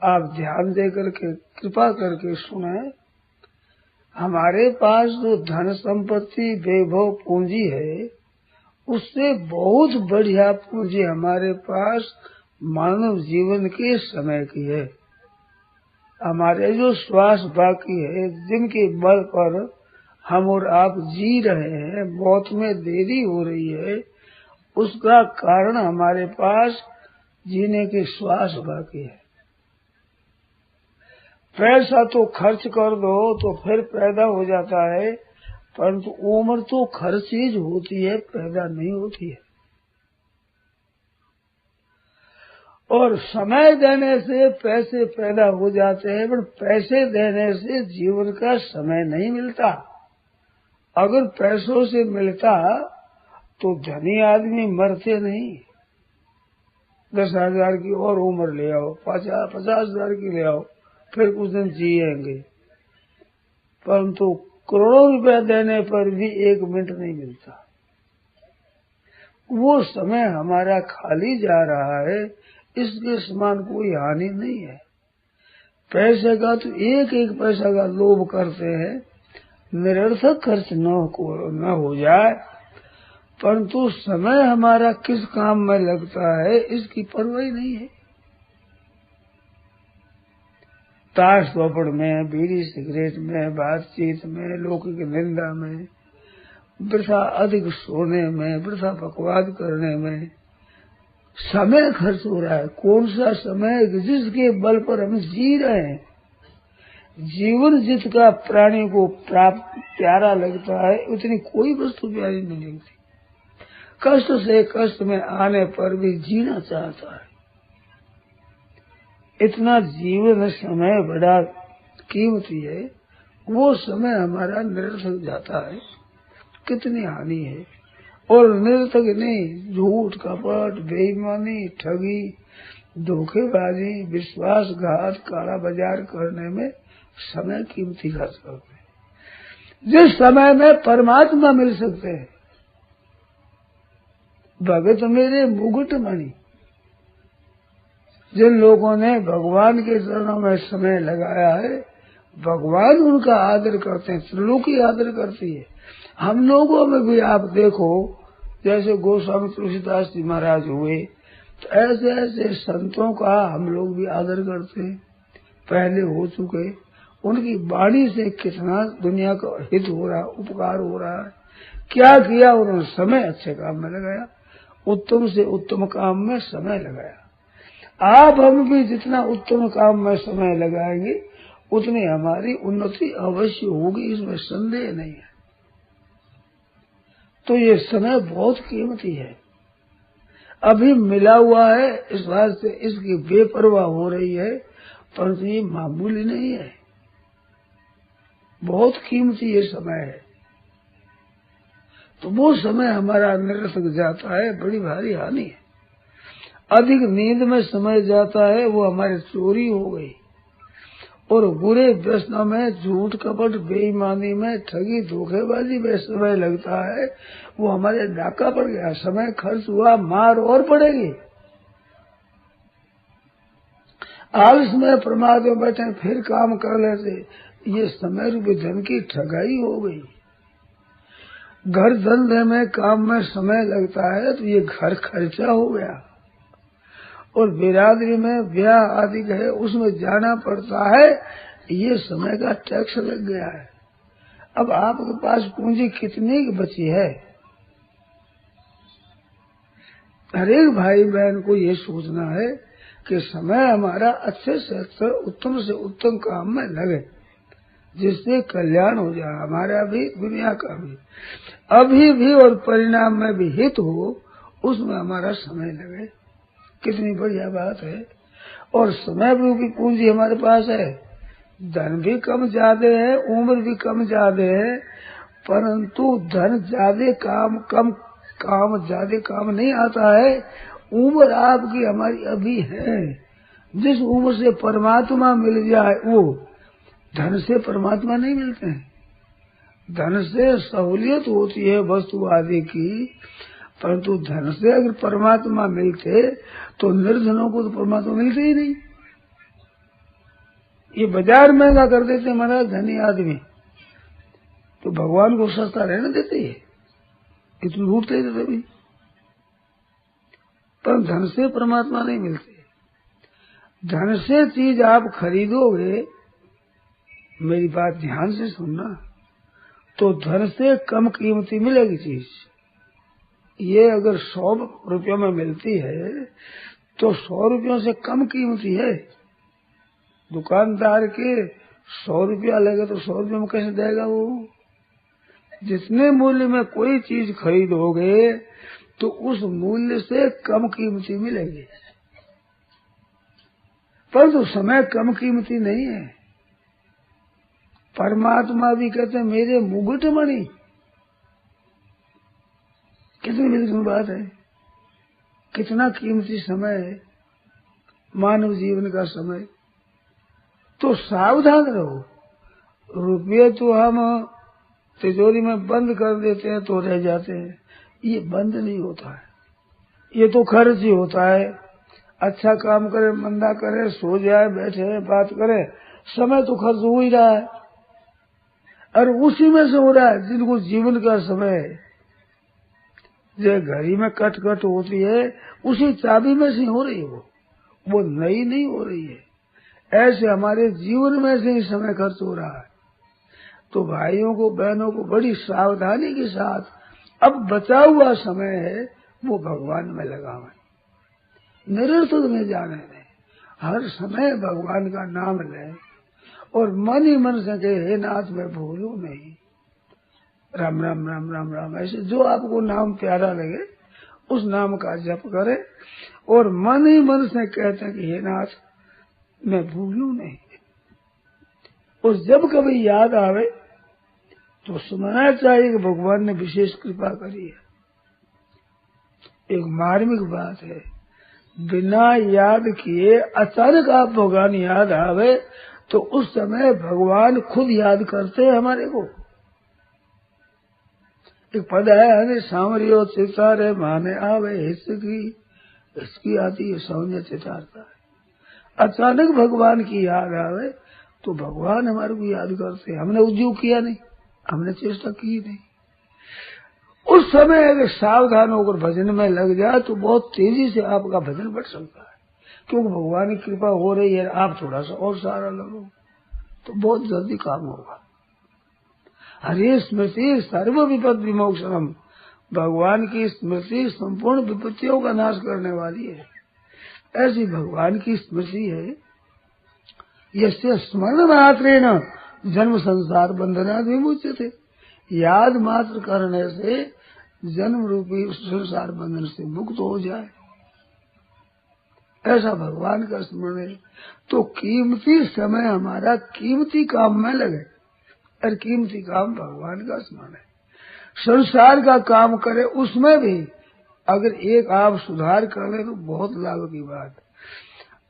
आप ध्यान दे करके कृपा करके सुने। हमारे पास जो धन संपत्ति वैभव पूंजी है, उससे बहुत बढ़िया पूंजी हमारे पास मानव जीवन के समय की है। हमारे जो श्वास बाकी है, जिनके बल पर हम और आप जी रहे हैं, मौत में देरी हो रही है, उसका कारण हमारे पास जीने के श्वास बाकी है। पैसा तो खर्च कर दो तो फिर पैदा हो जाता है, परंतु उम्र तो खर्च ही होती है, पैदा नहीं होती है। और समय देने से पैसे पैदा हो जाते हैं, पर पैसे देने से जीवन का समय नहीं मिलता। अगर पैसों से मिलता तो धनी आदमी मरते नहीं। 10,000 की और उम्र ले आओ, 50,000 की ले आओ, फिर कुछ दिन जिएंगे। परंतु करोड़ों रुपया देने पर भी 1 मिनट नहीं मिलता। वो समय हमारा खाली जा रहा है, इसके समान कोई हानि नहीं है। पैसे का तो एक एक पैसा का लोभ करते हैं, निरर्थक खर्च न हो जाए, परंतु समय हमारा किस काम में लगता है इसकी परवाह नहीं है। ताश चौपड़ में, बीड़ी सिगरेट में, बातचीत में, लौकिक निंदा में, वृथा अधिक सोने में, वृथा बकवाद करने में समय खर्च हो रहा है। कौन सा समय जिसके बल पर हम जी रहे हैं। जीवन जिसका प्राणी को प्राप्त प्यारा लगता है, उतनी कोई वस्तु प्यारी नहीं लगती। कष्ट से कष्ट में आने पर भी जीना चाहता है। इतना जीवन समय बड़ा कीमती है, वो समय हमारा निरर्थक जाता है, कितनी हानि है। और निरर्थक नहीं, झूठ कपट बेईमानी ठगी धोखेबाजी विश्वासघात काला बाजार करने में समय कीमती खर्च करते हैं। जिस समय में परमात्मा मिल सकते हैं। भगत मेरे मुकुट मणि, जिन लोगों ने भगवान के चरणों में समय लगाया है, भगवान उनका आदर करते हैं, त्रिलोकी आदर करती है। हम लोगों में भी आप देखो, जैसे गोस्वामी तुलसीदास जी महाराज हुए, तो ऐसे ऐसे संतों का हम लोग भी आदर करते हैं, पहले हो चुके। उनकी वाणी से कितना दुनिया का हित हो रहा, उपकार हो रहा है। क्या किया उन्होंने? समय अच्छे काम में लगाया, उत्तम से उत्तम काम में समय लगाया। आप हम भी जितना उत्तम काम में समय लगाएंगे, उतनी हमारी उन्नति अवश्य होगी, इसमें संदेह नहीं है। तो ये समय बहुत कीमती है, अभी मिला हुआ है, इस बात से इसकी बेपरवाह हो रही है, परंतु ये मामूली नहीं है, बहुत कीमती ये समय है। तो वो समय हमारा निरर्थक जाता है, बड़ी भारी हानि है। अधिक नींद में समय जाता है, वो हमारी चोरी हो गई। और बुरे व्यसनों में, झूठ कपट बेईमानी में, ठगी धोखेबाजी में समय लगता है, वो हमारे डाका पड़ गया। समय खर्च हुआ, मार और पड़ेगी। आलस में प्रमाद में बैठे फिर काम कर लेते, ये समय रूपी धन की ठगाई हो गई। घर धंधे में काम में समय लगता है, तो ये घर खर्चा हो गया। और बिरादरी में ब्याह आदि है, उसमें जाना पड़ता है, ये समय का टैक्स लग गया है। अब आपके पास पूंजी कितनी बची है? हरेक भाई बहन को ये सोचना है कि समय हमारा अच्छे से अच्छा, उत्तम से उत्तम काम में लगे, जिससे कल्याण हो जाए हमारा भी, दुनिया का भी, अभी भी और परिणाम में भी हित हो, उसमें हमारा समय लगे। कितनी बढ़िया बात है। और समय रूपी पूंजी हमारे पास है, धन भी कम ज्यादा है, उम्र भी कम ज्यादा है, परंतु धन ज्यादा काम ज्यादा काम नहीं आता है। उम्र आपकी हमारी अभी है, जिस उम्र से परमात्मा मिल जाए, वो धन से परमात्मा नहीं मिलते हैं। धन से सहूलियत होती है वस्तु आदि की, परंतु धन से अगर परमात्मा मिलते तो निर्धनों को तो परमात्मा मिलते ही नहीं। ये बाजार महंगा कर देते हैं महाराज धनी आदमी, तो भगवान को सस्ता रहने देते है, इतनी लूटते थे तभी। पर धन से परमात्मा नहीं मिलते। धन से चीज आप खरीदोगे, मेरी बात ध्यान से सुनना, तो धन से कम कीमती मिलेगी चीज। ये अगर 100 रुपयों में मिलती है तो 100 रुपयों से कम कीमती है। दुकानदार के 100 रुपया लेगा तो 100 रुपये में कैसे देगा वो। जितने मूल्य में कोई चीज खरीदोगे तो उस मूल्य से कम कीमती मिलेगी, परंतु समय कम कीमती नहीं है। परमात्मा भी कहते हैं मेरे मुकुट मणि, कितनी विलक्षण बात है, कितना कीमती समय है मानव जीवन का समय। तो सावधान रहो। रुपये तो हम तिजोरी में बंद कर देते हैं तो रह जाते हैं, ये बंद नहीं होता है, ये तो खर्च ही होता है। अच्छा काम करे मंदा करे, सो जाए बैठे बात करे, समय तो खर्च हो ही रहा है, और उसी में से हो रहा है जिनको जीवन का समय है। जो घड़ी में कट कट होती है उसी चाबी में से हो रही है, वो नई नहीं हो रही है। ऐसे हमारे जीवन में से ही समय खर्च हो रहा है। तो भाइयों को बहनों को बड़ी सावधानी के साथ अब बचा हुआ समय है वो भगवान में लगावे, निरर्थक में जाने दें। हर समय भगवान का नाम लें और मन ही मन से कहे हे नाथ मैं भूलूं नहीं, राम राम राम राम राम, ऐसे जो आपको नाम प्यारा लगे उस नाम का जप करें और मन ही मन से कहते हैं कि हे नाथ मैं भूलूं नहीं। और जब कभी याद आवे तो सुनना चाहिए कि भगवान ने विशेष कृपा करी है। एक मार्मिक बात है, बिना याद किए अचानक आप भगवान याद आवे तो उस समय भगवान खुद याद करते हैं हमारे को। एक पद है हने सांवरियो चितारे माने आवे इसकी आती है सौन्य चितारता है। अचानक भगवान की याद आवे तो भगवान हमारे को याद करते हैं। हमने उद्योग किया नहीं, हमने चेष्टा की नहीं। उस समय अगर सावधान होकर भजन में लग जाए तो बहुत तेजी से आपका भजन बढ़ सकता है, क्योंकि भगवान की कृपा हो रही है। आप थोड़ा सा और सहारा लगो तो बहुत जल्दी काम होगा। हरे स्मृति सर्व विपद विमोक्षणम, भगवान की स्मृति संपूर्ण विपत्तियों का नाश करने वाली है। ऐसी भगवान की स्मृति है। यस्य स्मरण मात्रेण जन्म संसार बंधना विमुच्यते, याद मात्र करने से जन्म रूपी संसार बंधन से मुक्त हो जाए, ऐसा भगवान का स्मरण है। तो कीमती समय हमारा कीमती काम में लगे, और कीमती काम भगवान का स्मरण है। संसार का काम करे उसमें भी अगर एक आप सुधार कर ले तो बहुत लाभ की बात।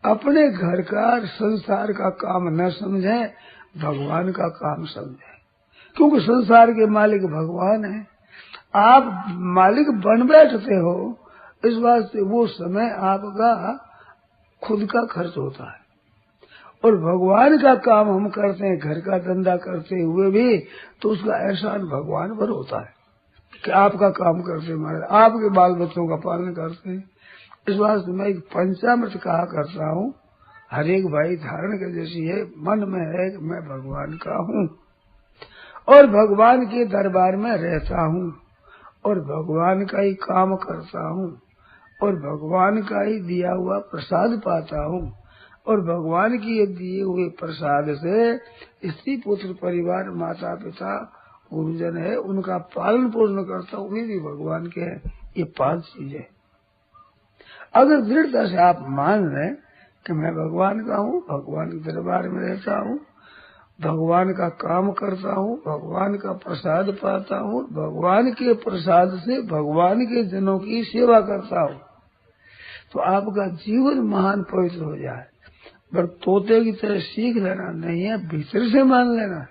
अपने घर का संसार का काम न समझे, भगवान का काम समझे, क्योंकि संसार के मालिक भगवान है। आप मालिक बन बैठते हो, इस वास्ते वो समय आपका खुद का खर्च होता है। और भगवान का काम हम करते हैं, घर का धंधा करते हुए भी, तो उसका एहसान भगवान पर होता है कि आपका काम करते महाराज, आपके बाल बच्चों का पालन करते हैं। इस वास्ते मैं एक पंचामृत कहा करता हूँ, हर एक भाई धारण के जैसी है, मन में है कि मैं भगवान का हूँ और भगवान के दरबार में रहता हूँ और भगवान का ही काम करता हूँ और भगवान का ही दिया हुआ प्रसाद पाता हूँ और भगवान की दिए हुए प्रसाद से स्त्री पुत्र परिवार माता पिता गुरुजन है उनका पालन पोषण करता हूँ, वे भी भगवान के हैं। ये 5 चीजें अगर दृढ़ता से आप मान लें कि मैं भगवान का हूँ, भगवान के दरबार में रहता हूँ, भगवान का काम करता हूँ, भगवान का प्रसाद पाता हूँ, भगवान के प्रसाद से भगवान के जनों की सेवा करता हूँ, तो आपका जीवन महान पवित्र हो जाए। पर तोते की तरह सीख लेना नहीं है, भीतर से मान लेना।